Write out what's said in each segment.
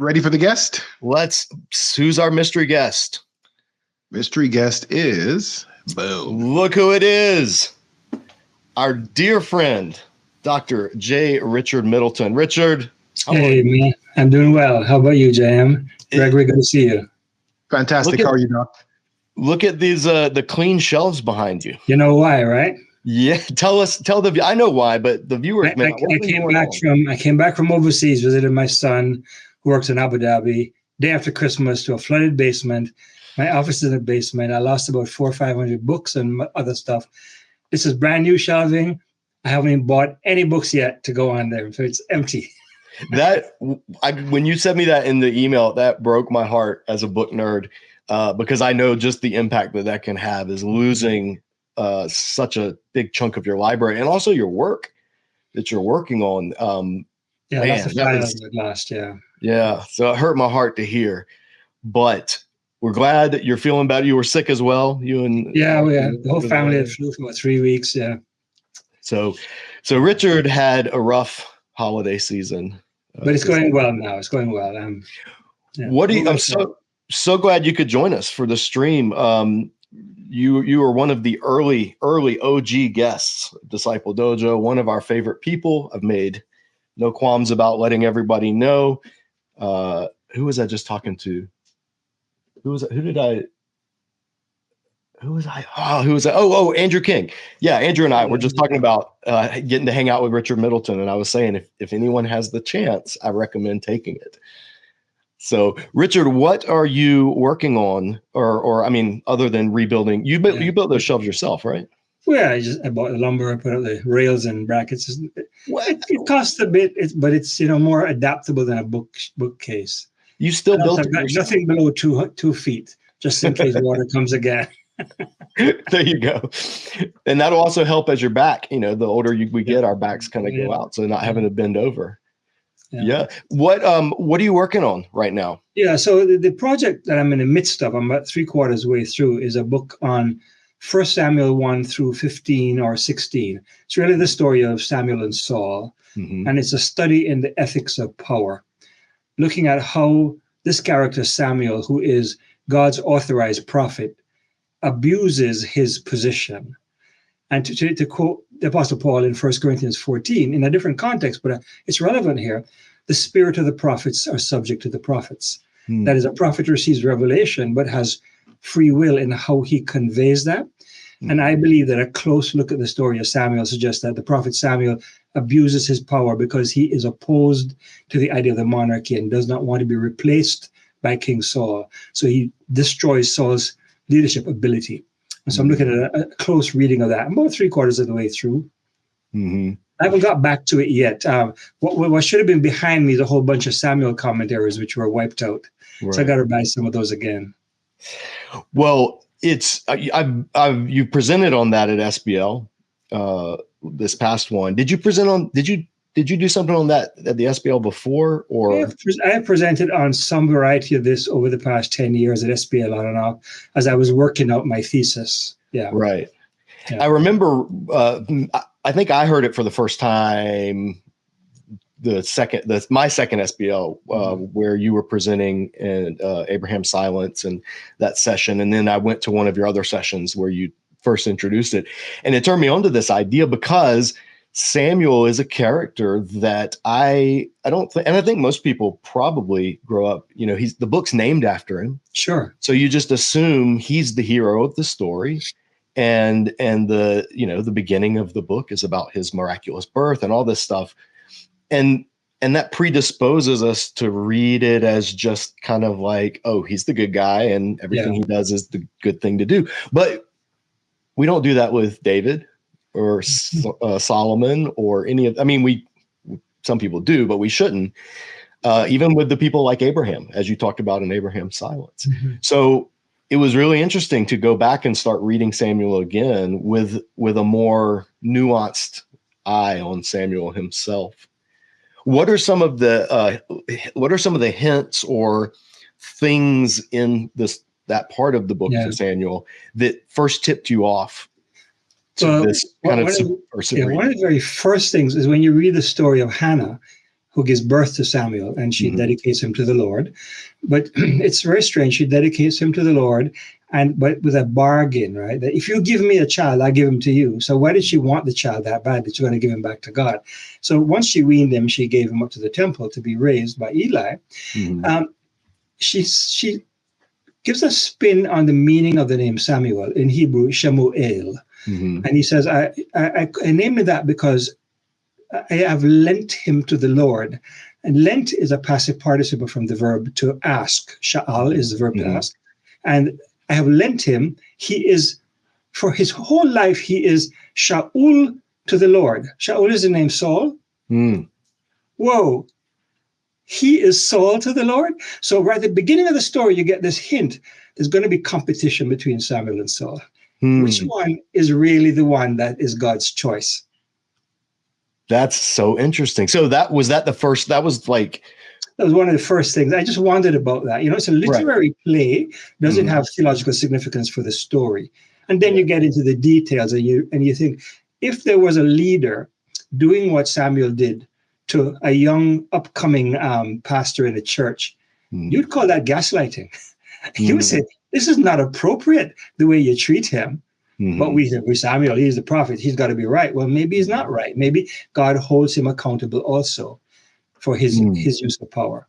ready for the guest? Who's our mystery guest? Mystery guest is, boom. Look who it is. Our dear friend, Dr. J. Richard Middleton. Richard. Hey, man. I'm doing well. How about you, JM? Gregory, good to see you. Fantastic. How are you, Doc? Look at these, the clean shelves behind you. You know why, right? Yeah. I know why, but the viewers, I came back from overseas, visited my son who works in Abu Dhabi, day after Christmas, to a flooded basement. My office is in the basement. I lost about 400 or 500 books and other stuff. This is brand new shelving. I haven't even bought any books yet to go on there, so it's empty. When you sent me that in the email, that broke my heart as a book nerd, because I know just the impact that can have is losing such a big chunk of your library and also your work that you're working on. Lots of files lost. Yeah. So it hurt my heart to hear, but we're glad that you're feeling better. You were sick as well. The whole family had flu for 3 weeks. Yeah. So Richard had a rough holiday season, but it's going well now. It's going well. I'm so glad you could join us for the stream. You were one of the early OG guests, Disciple Dojo, one of our favorite people. I've made no qualms about letting everybody know. Who was I just talking to? Who was I? Oh, Andrew King. Yeah, Andrew and I were just talking about getting to hang out with Richard Middleton, and I was saying if anyone has the chance, I recommend taking it. So, Richard, what are you working on, or I mean, other than rebuilding? You built those shelves yourself, right? Well, I bought the lumber, I put up the rails and brackets. It costs a bit, but it's more adaptable than a bookcase. You still built it yourself? Nothing below 2 feet, just in case water comes again. There you go. And that'll also help as your back. The older we get, our backs kind of go out, so not having to bend over. Yeah. What are you working on right now? Yeah. So the project that I'm in the midst of, I'm about 3/4 way through, is a book on 1 Samuel 1 through 15 or 16. It's really the story of Samuel and Saul, and it's a study in the ethics of power, looking at how this character Samuel, who is God's authorized prophet, abuses his position. And to quote the Apostle Paul in 1 Corinthians 14, in a different context, but it's relevant here, the spirit of the prophets are subject to the prophets. That is, a prophet receives revelation, but has free will in how he conveys that. And I believe that a close look at the story of Samuel suggests that the prophet Samuel abuses his power because he is opposed to the idea of the monarchy and does not want to be replaced by King Saul. So he destroys Saul's leadership ability. And so I'm looking at a close reading of that. I'm about 3/4 of the way through. I haven't got back to it yet. What should have been behind me is a whole bunch of Samuel commentaries, which were wiped out. Right. So I got to buy some of those again. Well, you presented on that at SBL this past one. Did you do something on that at the SBL before? Or I have presented on some variety of this over the past 10 years at SBL on and off as I was working out my thesis. Yeah. Right. Yeah. I remember, I think I heard it for the first time, my second SBL, where you were presenting in Abraham's Silence and that session. And then I went to one of your other sessions where you first introduced it. And it turned me on to this idea because Samuel is a character that I don't think, and I think most people probably grow up, the book's named after him. Sure. So you just assume he's the hero of the story. And the beginning of the book is about his miraculous birth and all this stuff. And that predisposes us to read it as just kind of like, oh, he's the good guy and everything he does is the good thing to do. But we don't do that with David or Solomon or any of, some people do, but we shouldn't. Even with the people like Abraham, as you talked about in Abraham's Silence. So it was really interesting to go back and start reading Samuel again with a more nuanced eye on Samuel himself. What are some of the hints or things in that part of the book for Samuel that first tipped you off to this kind of subversive? One of the very first things is when you read the story of Hannah, who gives birth to Samuel, and she dedicates him to the Lord. But it's very strange. She dedicates him to the Lord, but with a bargain, right? That if you give me a child, I give him to you. So why did she want the child that bad that she's going to give him back to God? So once she weaned him, she gave him up to the temple to be raised by Eli. She gives a spin on the meaning of the name Samuel, in Hebrew, Shemuel. And he says, I named it that because I have lent him to the Lord. And lent is a passive participle from the verb to ask. Sha'al is the verb to ask. And I have lent him. He is, for his whole life, he is Shaul to the Lord. Shaul is the name Saul. Whoa. He is Saul to the Lord. So right at the beginning of the story, you get this hint. There's going to be competition between Samuel and Saul. Which one is really the one that is God's choice? That's so interesting. So that was one of the first things. I just wondered about that. It's a literary play. Does it have theological significance for the story? And then you get into the details, and you think, if there was a leader doing what Samuel did to a young upcoming pastor in a church, you'd call that gaslighting. You would say, this is not appropriate, the way you treat him. But we say, Samuel, he's the prophet. He's got to be right. Well, maybe he's not right. Maybe God holds him accountable also for his use of power.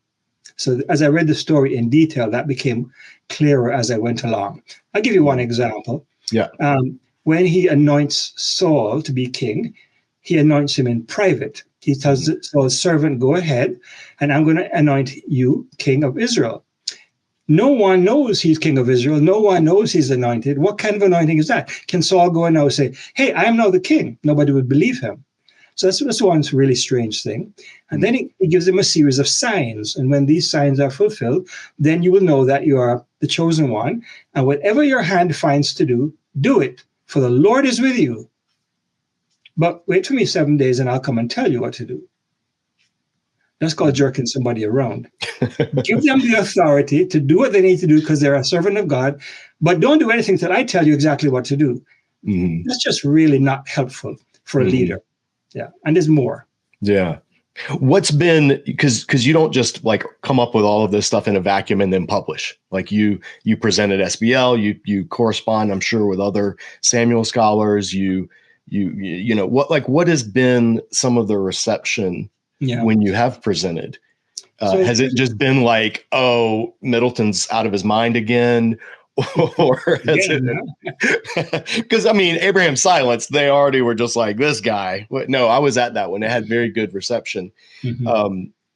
So as I read the story in detail, that became clearer as I went along. I'll give you one example. When he anoints Saul to be king, he anoints him in private. He tells Saul's servant, go ahead, and I'm going to anoint you king of Israel. No one knows he's king of Israel. No one knows he's anointed. What kind of anointing is that? Can Saul go and now say, hey, I am now the king? Nobody would believe him. So that's one really strange thing. And then he gives him a series of signs. And when these signs are fulfilled, then you will know that you are the chosen one. And whatever your hand finds to do, do it. For the Lord is with you. But wait for me 7 days and I'll come and tell you what to do. That's called jerking somebody around. Give them the authority to do what they need to do because they're a servant of God, but don't do anything till I tell you exactly what to do. That's just really not helpful for a leader. Yeah. And there's more. Yeah. What's been, because you don't just like come up with all of this stuff in a vacuum and then publish. Like you present at SBL, you correspond, I'm sure, with other Samuel scholars. What has been some of the reception when you have presented? Has it just been like, oh, Middleton's out of his mind again? Or has it? Because Abraham's Silence, they already were just like, this guy. No, I was at that one. It had very good reception.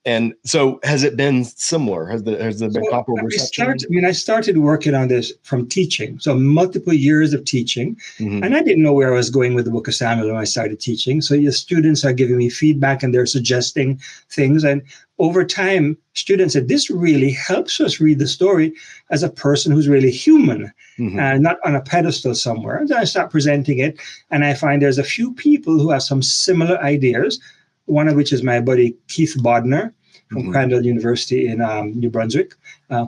And so has it been similar? Has there been comparable reception? I started working on this from teaching. So multiple years of teaching. And I didn't know where I was going with the book of Samuel when I started teaching. So your students are giving me feedback and they're suggesting things. And over time, students said, this really helps us read the story as a person who's really human and not on a pedestal somewhere. And then I start presenting it. And I find there's a few people who have some similar ideas, one of which is my buddy Keith Bodner from Crandall University in New Brunswick,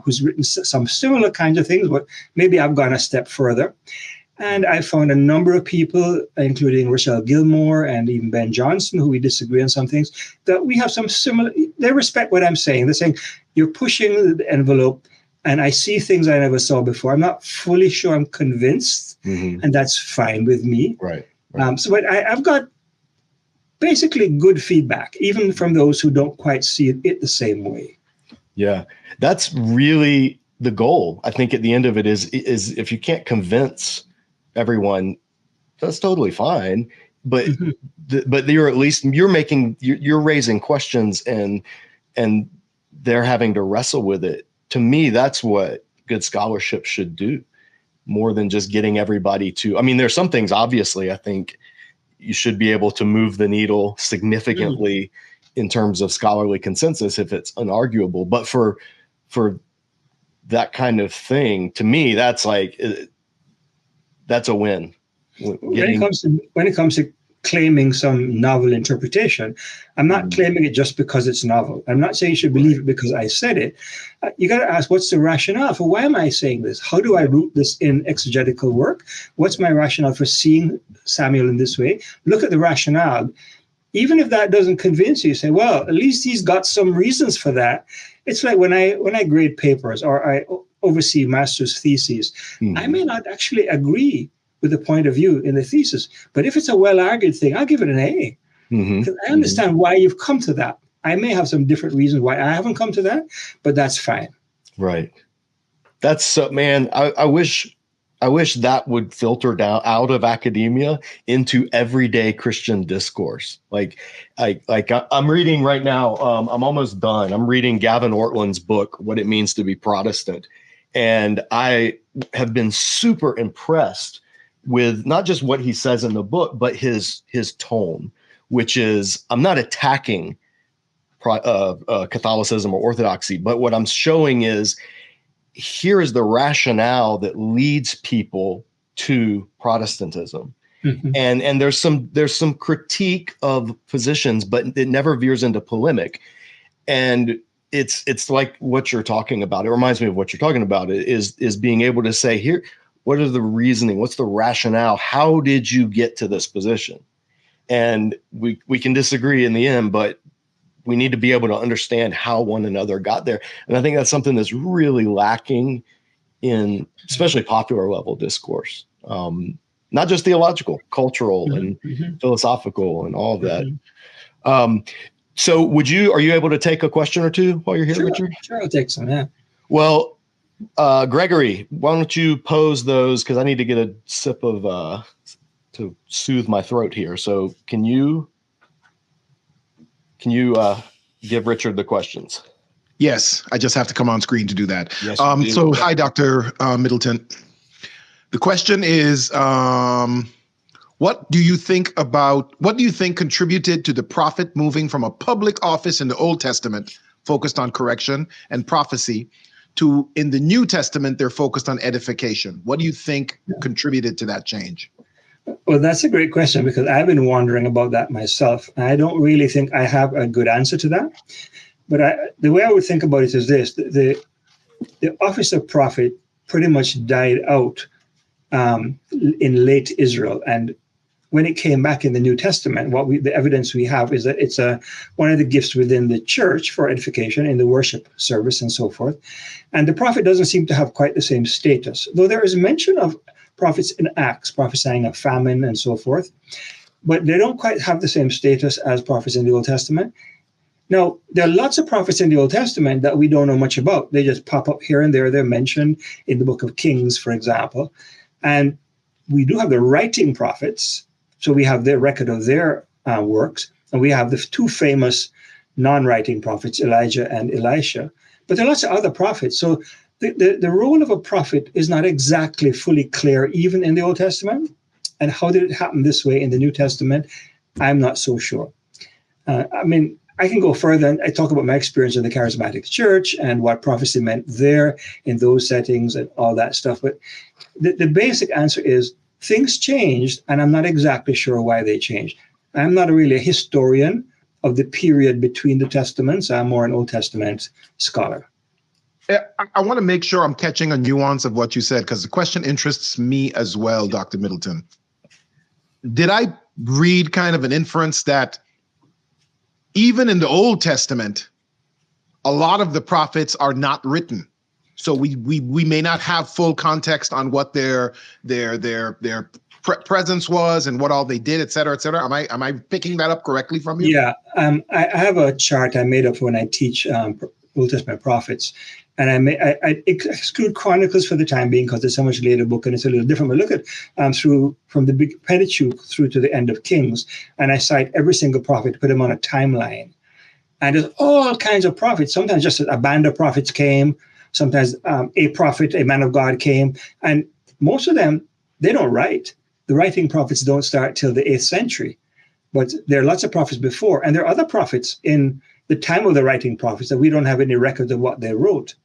who's written some similar kinds of things, but maybe I've gone a step further. And I found a number of people, including Rochelle Gilmore and even Ben Johnson, who we disagree on some things, that we have some similar, they respect what I'm saying. They're saying, you're pushing the envelope, and I see things I never saw before. I'm not fully sure I'm convinced, and that's fine with me. Right. But I've got basically good feedback, even from those who don't quite see it the same way. Yeah, that's really the goal. I think at the end of it is if you can't convince everyone, that's totally fine. But but you're at least you're raising questions and they're having to wrestle with it. To me, that's what good scholarship should do, more than just getting everybody to. There's some things obviously I think you should be able to move the needle significantly in terms of scholarly consensus if it's unarguable. But for that kind of thing, to me, that's like, that's a win. When it comes to claiming some novel interpretation, I'm not claiming it just because it's novel. I'm not saying you should believe it because I said it. You got to ask, what's the rationale for why am I saying this? How do I root this in exegetical work? What's my rationale for seeing Samuel in this way? Look at the rationale. even if that doesn't convince you, say, well, at least he's got some reasons for that. It's like when I grade papers or I oversee master's theses, I may not actually agree with the point of view in the thesis, but if it's a well-argued thing, I'll give it an A. Because I understand why you've come to that. I may have some different reasons why I haven't come to that, but that's fine. Right. That's so, man, I wish that would filter down out of academia into everyday Christian discourse. Like I'm reading right now, I'm almost done. I'm reading Gavin Ortland's book, What It Means to Be Protestant. And I have been super impressed with not just what he says in the book, but his tone, which is, I'm not attacking Catholicism or Orthodoxy, but what I'm showing is, here is the rationale that leads people to Protestantism. And there's some critique of positions, but it never veers into polemic. And it's like what you're talking about. It reminds me of what you're talking about, is being able to say, here, what are the reasoning? What's the rationale? How did you get to this position? And we can disagree in the end, but we need to be able to understand how one another got there. And I think that's something that's really lacking in especially popular level discourse, not just theological, cultural and philosophical and all of that. So are you able to take a question or two while you're here, Richard? Sure, I'll take some, yeah. Well, Gregory, why don't you pose those? Because I need to get a sip of, to soothe my throat here. So can you give Richard the questions? Yes, I just have to come on screen to do that. Yes, so hi, Dr. Middleton. The question is, what do you think contributed to the prophet moving from a public office in the Old Testament focused on correction and prophecy to in the New Testament, they're focused on edification? What do you think contributed to that change? Well, that's a great question, because I've been wondering about that myself. I don't really think I have a good answer to that. But the way I would think about it is this: the office of prophet pretty much died out in late Israel. And when it came back in the New Testament, the evidence we have is that it's one of the gifts within the church for edification in the worship service and so forth. And the prophet doesn't seem to have quite the same status, though there is mention of prophets in Acts, prophesying of famine and so forth, but they don't quite have the same status as prophets in the Old Testament. Now, there are lots of prophets in the Old Testament that we don't know much about. They just pop up here and there. They're mentioned in the book of Kings, for example. And we do have the writing prophets, so we have their record of their works, and we have the two famous non-writing prophets, Elijah and Elisha. But there are lots of other prophets. So the role of a prophet is not exactly fully clear, even in the Old Testament. And how did it happen this way in the New Testament? I'm not so sure. I can go further, and I talk about my experience in the charismatic church and what prophecy meant there in those settings and all that stuff. But the basic answer is things changed, and I'm not exactly sure why they changed. I'm not really a historian of the period between the Testaments. I'm more an Old Testament scholar. I want to make sure I'm catching a nuance of what you said, because the question interests me as well, Dr. Middleton. Did I read kind of an inference that even in the Old Testament, a lot of the prophets are not written? So we may not have full context on what their presence was and what all they did, et cetera, et cetera. Am I picking that up correctly from you? Yeah, I have a chart I made up when I teach Old Testament prophets. And I exclude Chronicles for the time being because it's a much later book and it's a little different. But look at from the big Pentateuch through to the end of Kings, and I cite every single prophet, put them on a timeline. And there's all kinds of prophets. Sometimes just a band of prophets came. Sometimes a prophet, a man of God came. And most of them, they don't write. The writing prophets don't start till the 8th century. But there are lots of prophets before. And there are other prophets in the time of the writing prophets that we don't have any record of what they wrote.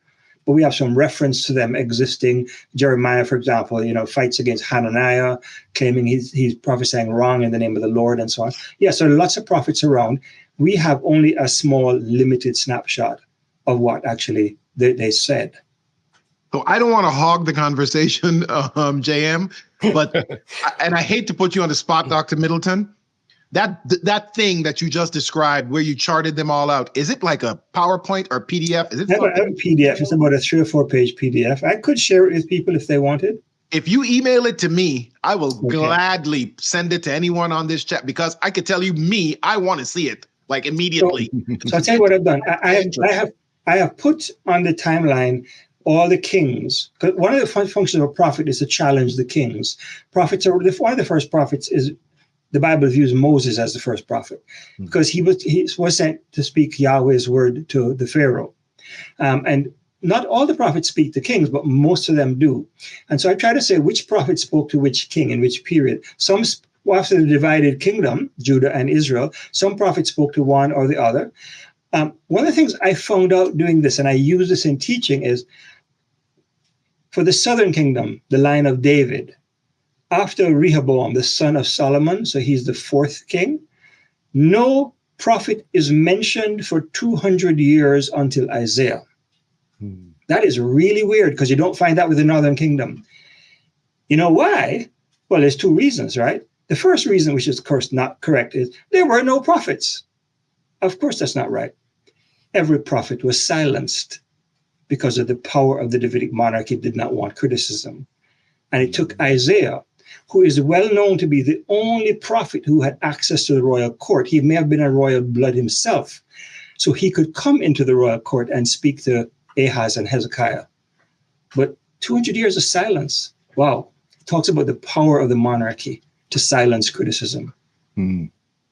But we have some reference to them existing. Jeremiah, for example, fights against Hananiah, claiming he's prophesying wrong in the name of the Lord and so on. Yeah, so lots of prophets around. We have only a small, limited snapshot of what actually they said. So I don't want to hog the conversation, JM, but and I hate to put you on the spot, Dr. Middleton, that thing that you just described where you charted them all out, is it like a PowerPoint or PDF? Is it I have a PDF. It's about a 3 or 4 page PDF. I could share it with people if they wanted. If you email it to me, I will gladly send it to anyone on this chat, because I could tell you, I want to see it like immediately. So I'll tell you what I've done. I have put on the timeline all the kings. Because one of the functions of a prophet is to challenge the kings. Prophets are one of the first prophets is the Bible views Moses as the first prophet, because he was sent to speak Yahweh's word to the Pharaoh, and not all the prophets speak to kings, but most of them do. And so I try to say which prophet spoke to which king in which period. Some after the divided kingdom, Judah and Israel, some prophets spoke to one or the other. One of the things I found out doing this, and I use this in teaching, is for the southern kingdom, the line of David, after Rehoboam, the son of Solomon, so he's the 4th king, no prophet is mentioned for 200 years until Isaiah. That is really weird, because you don't find that with the northern kingdom. You know why? Well, there's 2 reasons, right? The first reason, which is of course not correct, is there were no prophets. Of course, that's not right. Every prophet was silenced because of the power of the Davidic monarchy did not want criticism. And it took Isaiah, who is well known to be the only prophet who had access to the royal court. He may have been a royal blood himself. So he could come into the royal court and speak to Ahaz and Hezekiah. But 200 years of silence, wow, it talks about the power of the monarchy to silence criticism.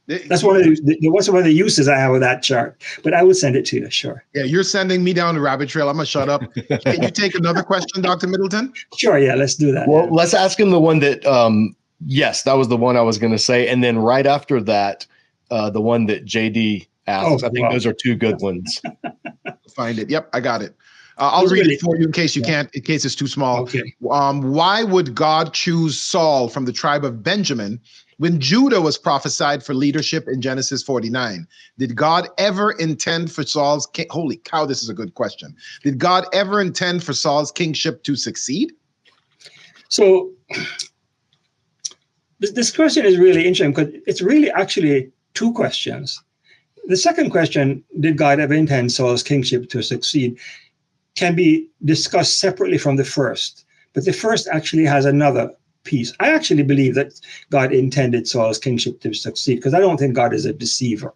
That's one of the uses I have of that chart, but I will send it to you, sure. Yeah, you're sending me down the rabbit trail. I'm gonna shut up. Can you take another question, Dr. Middleton? Sure, yeah, let's do that. Well, let's ask him the one that, yes, that was the one I was gonna say. And then right after that, the one that JD asks. I think those are 2 good ones. Find it. Yep, I got it. I'll read it for you in case you can't, in case it's too small. Okay. Why would God choose Saul from the tribe of Benjamin when Judah was prophesied for leadership in Genesis 49? Did God ever intend for Saul's holy cow, this is a good question. Did God ever intend for Saul's kingship to succeed? So this question is really interesting, because it's really actually 2 questions. The second question, did God ever intend Saul's kingship to succeed, can be discussed separately from the first. But the first actually has another piece. I actually believe that God intended Saul's kingship to succeed, because I don't think God is a deceiver.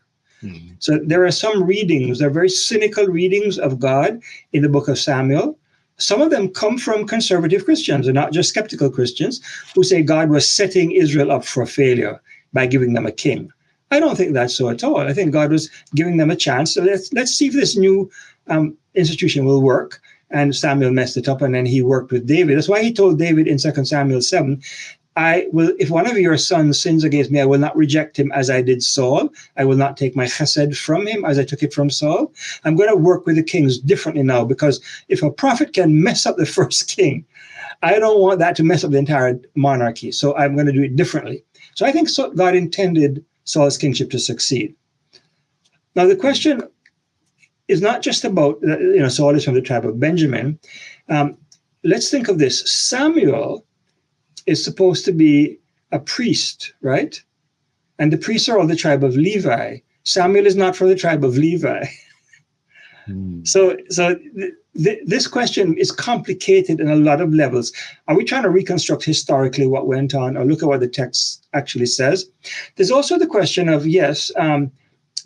So there are some readings, they're very cynical readings of God in the book of Samuel. Some of them come from conservative Christians, and not just skeptical Christians, who say God was setting Israel up for failure by giving them a king. I don't think that's so at all. I think God was giving them a chance. So let's see if this new institution will work. And Samuel messed it up, and then he worked with David. That's why he told David in 2 Samuel 7, if one of your sons sins against me, I will not reject him as I did Saul. I will not take my chesed from him as I took it from Saul. I'm going to work with the kings differently now, because if a prophet can mess up the first king, I don't want that to mess up the entire monarchy. So I'm going to do it differently. So I think God intended Saul's kingship to succeed. Now the question is not just about, Saul is from the tribe of Benjamin. Let's think of this. Samuel is supposed to be a priest, right? And the priests are all the tribe of Levi. Samuel is not from the tribe of Levi. So this question is complicated in a lot of levels. Are we trying to reconstruct historically what went on, or look at what the text actually says? There's also the question of, yes,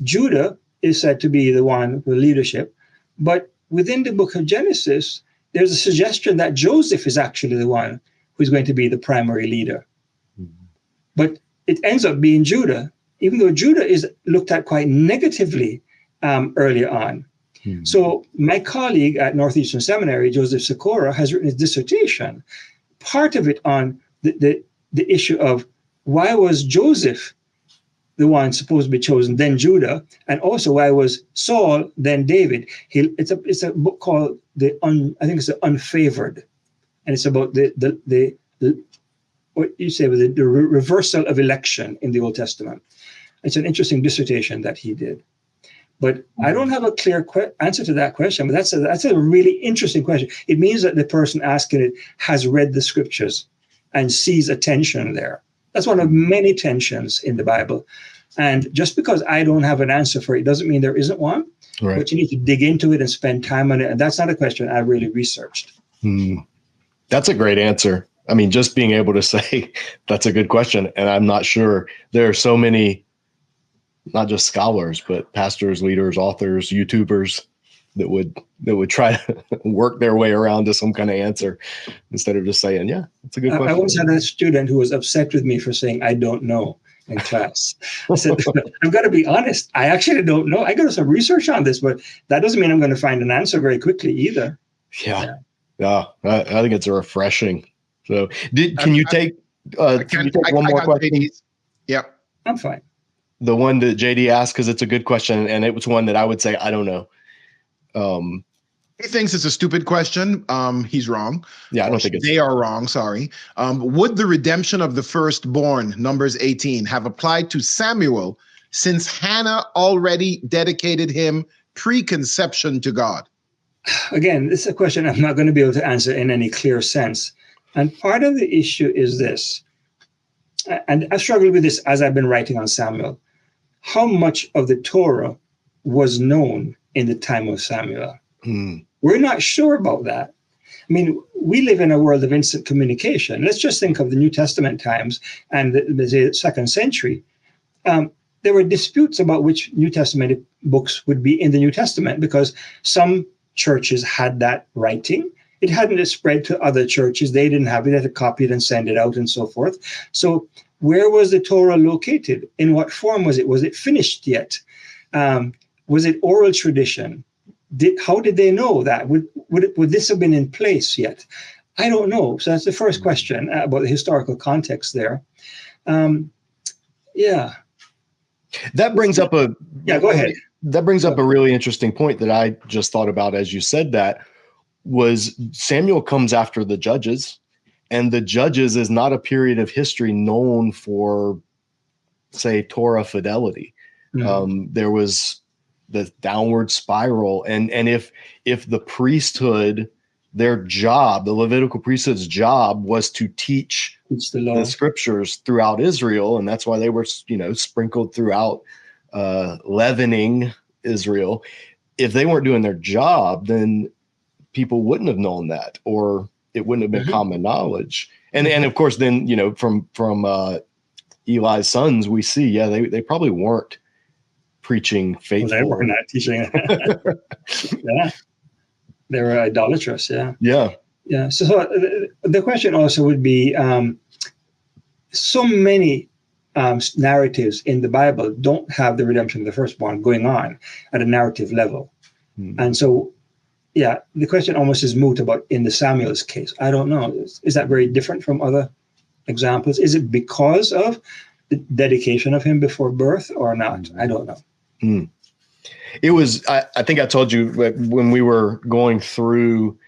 Judah is said to be the one with leadership, but within the book of Genesis, there's a suggestion that Joseph is actually the one who's going to be the primary leader. But it ends up being Judah, even though Judah is looked at quite negatively earlier on. So my colleague at Northeastern Seminary, Joseph Sikora, has written his dissertation, part of it on the issue of why was Joseph the one supposed to be chosen, then Judah, and also why was Saul, then David. It's a book called the Unfavored, and it's about the what you say was the reversal of election in the Old Testament. It's an interesting dissertation that he did, but I don't have a clear answer to that question. But that's a really interesting question. It means that the person asking it has read the scriptures and sees a tension there. That's one of many tensions in the Bible. And just because I don't have an answer for it doesn't mean there isn't one. Right. But you need to dig into it and spend time on it. And that's not a question I really researched. That's a great answer. I mean, just being able to say that's a good question. And I'm not sure there are so many, not just scholars, but pastors, leaders, authors, YouTubers that would try to work their way around to some kind of answer instead of just saying, yeah, that's a good question. I once had a student who was upset with me for saying, I don't know in class. I said, I've got to be honest. I actually don't know. I got to do some research on this, but that doesn't mean I'm going to find an answer very quickly either. Yeah. I think it's refreshing. So can you take one more question? Yeah. I'm fine. The one that JD asked, because it's a good question, and it was one that I would say, I don't know. He thinks it's a stupid question. He's wrong. Yeah, I don't think they are wrong. Sorry. Would the redemption of the firstborn, Numbers 18, have applied to Samuel since Hannah already dedicated him pre-conception to God? Again, this is a question I'm not going to be able to answer in any clear sense. And part of the issue is this, and I've struggled with this as I've been writing on Samuel. How much of the Torah was known in the time of Samuel? We're not sure about that. I mean, we live in a world of instant communication. Let's just think of the New Testament times and the second century. There were disputes about which New Testament books would be in the New Testament because some churches had that writing. It hadn't spread to other churches. They didn't have it. They had to copy it and send it out and so forth. So where was the Torah located? In what form was it? Was it finished yet? Was it oral tradition? How did they know that? Would this have been in place yet? I don't know. So that's the first question about the historical context there. Yeah. That brings up go ahead. That brings up a really interesting point that I just thought about as you said that, was Samuel comes after the Judges, and the Judges is not a period of history known for, say, Torah fidelity. There was the downward spiral, and if the priesthood, their job, the Levitical priesthood's job was to teach the scriptures throughout Israel, and that's why they were sprinkled throughout, leavening Israel. If they weren't doing their job, then people wouldn't have known that, or it wouldn't have been common knowledge. And of course, then from Eli's sons, we see they probably weren't preaching faithful. Well, they were not teaching. Yeah, they were idolatrous. Yeah. So the question also would be: so many narratives in the Bible don't have the redemption of the firstborn going on at a narrative level, and so. Yeah, the question almost is moot about in the Samuel's case. I don't know. Is that very different from other examples? Is it because of the dedication of him before birth or not? I don't know. It was, I think I told you when we were going through,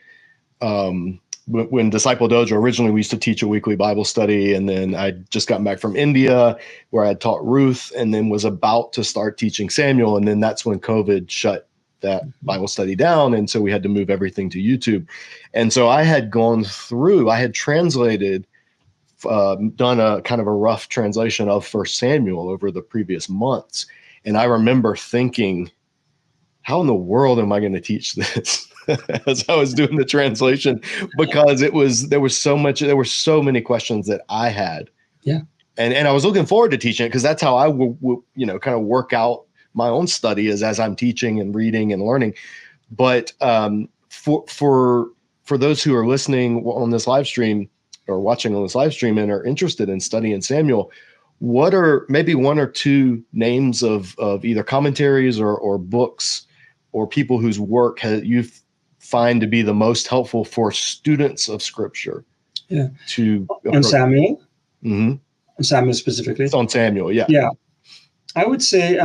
when Disciple Dojo, originally we used to teach a weekly Bible study, and then I just got back from India where I taught Ruth, and then was about to start teaching Samuel. And then that's when COVID shut that Bible study down. And so we had to move everything to YouTube. And so I had translated, done a kind of a rough translation of 1 Samuel over the previous months. And I remember thinking, how in the world am I going to teach this as I was doing the translation? Because there were so many questions that I had. Yeah. And I was looking forward to teaching it, because that's how I kind of work out my own study is as I'm teaching and reading and learning. But for those who are listening on this live stream or watching on this live stream and are interested in studying Samuel, what are maybe one or two names of either commentaries or books or people whose work you find to be the most helpful for students of Scripture? Yeah. On Samuel? Mm-hmm. On Samuel specifically? It's on Samuel, yeah. Yeah. I would say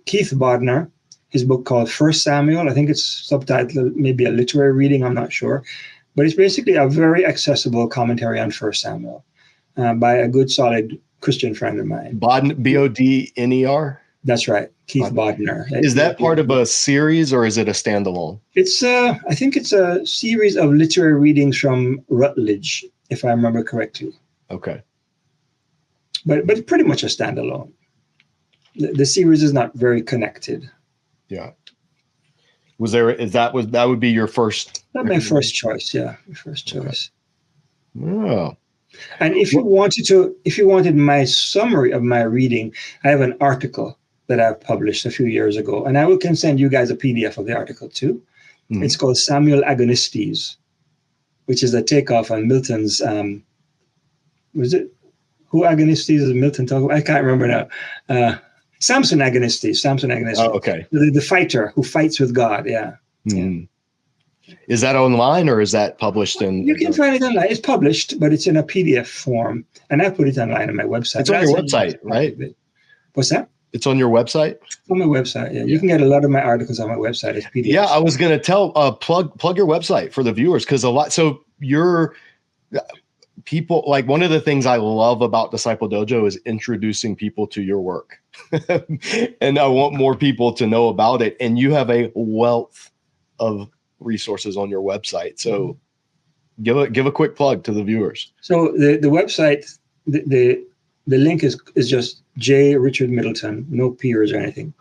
Keith Bodner, his book called 1 Samuel. I think it's subtitled maybe a literary reading, I'm not sure. But it's basically a very accessible commentary on 1 Samuel by a good, solid Christian friend of mine. Bodner? That's right, Keith Bodner. Is that part of a series, or is it a standalone? It's I think it's a series of literary readings from Rutledge, if I remember correctly. Okay. But pretty much a standalone. The series is not very connected. Yeah. That would be your first? That's my first choice. Yeah, my first choice. Oh. And if you wanted my summary of my reading, I have an article that I've published a few years ago, and I can send you guys a PDF of the article too. Mm-hmm. It's called Samuel Agonistes, which is a takeoff on Milton's. Was it who Agonistes is Milton talking about? I can't remember now. Samson Agonistes. Oh, okay. The fighter who fights with God. Yeah. Mm-hmm. Yeah. Is that online or is that published in? You can find it online. It's published, but it's in a PDF form, and I put it online on my website. It's on your website, right? What's that? It's on your website? On my website, yeah. You can get a lot of my articles on my website as PDFs. Yeah, I was going to plug your website for the viewers, because your people, like, one of the things I love about Disciple Dojo is introducing people to your work. And I want more people to know about it. And you have a wealth of resources on your website. So give a quick plug to the viewers. So the website, the link is just J. Richard Middleton, no peers or anything,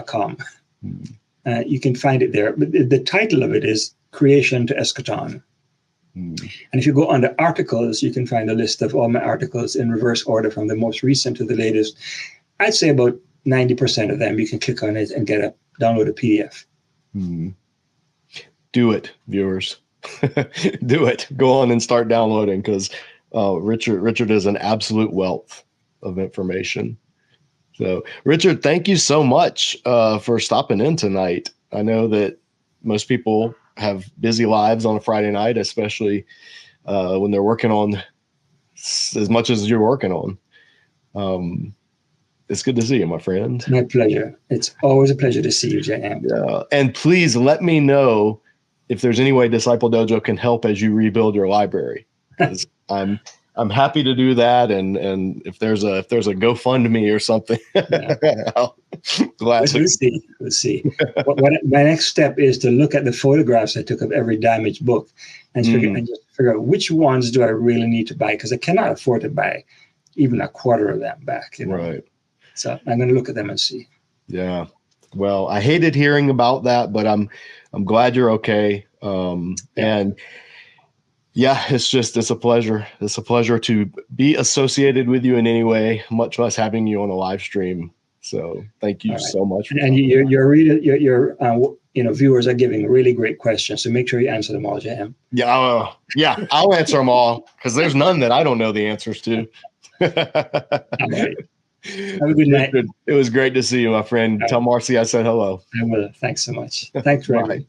.com. You can find it there. But the title of it is Creation to Eschaton. And if you go under articles, you can find a list of all my articles in reverse order from the most recent to the latest. I'd say about 90% of them, you can click on it and download a PDF. Do it, viewers. Do it. Go on and start downloading, because Richard is an absolute wealth of information. So, Richard, thank you so much for stopping in tonight. I know that most people have busy lives on a Friday night, especially when they're working on as much as you're working on. It's good to see you, my friend. My pleasure. It's always a pleasure to see you, J.M. Yeah. And please let me know if there's any way Disciple Dojo can help as you rebuild your library. I'm happy to do that, and if there's a GoFundMe or something, I'll gladly. We'll see. My next step is to look at the photographs I took of every damaged book and just figure out which ones do I really need to buy, because I cannot afford to buy even a quarter of them back. Right. So I'm going to look at them and see. Yeah. Well, I hated hearing about that, but I'm glad you're okay. And yeah, it's a pleasure. It's a pleasure to be associated with you in any way, much less having you on a live stream. So thank you so much. And your viewers are giving really great questions. So make sure you answer them all, JM. Yeah. I'll answer them all, because there's none that I don't know the answers to. All right. Have a good night. It was great to see you, my friend. Tell Marcy I said hello. I will. Thanks so much. Thanks, Ray.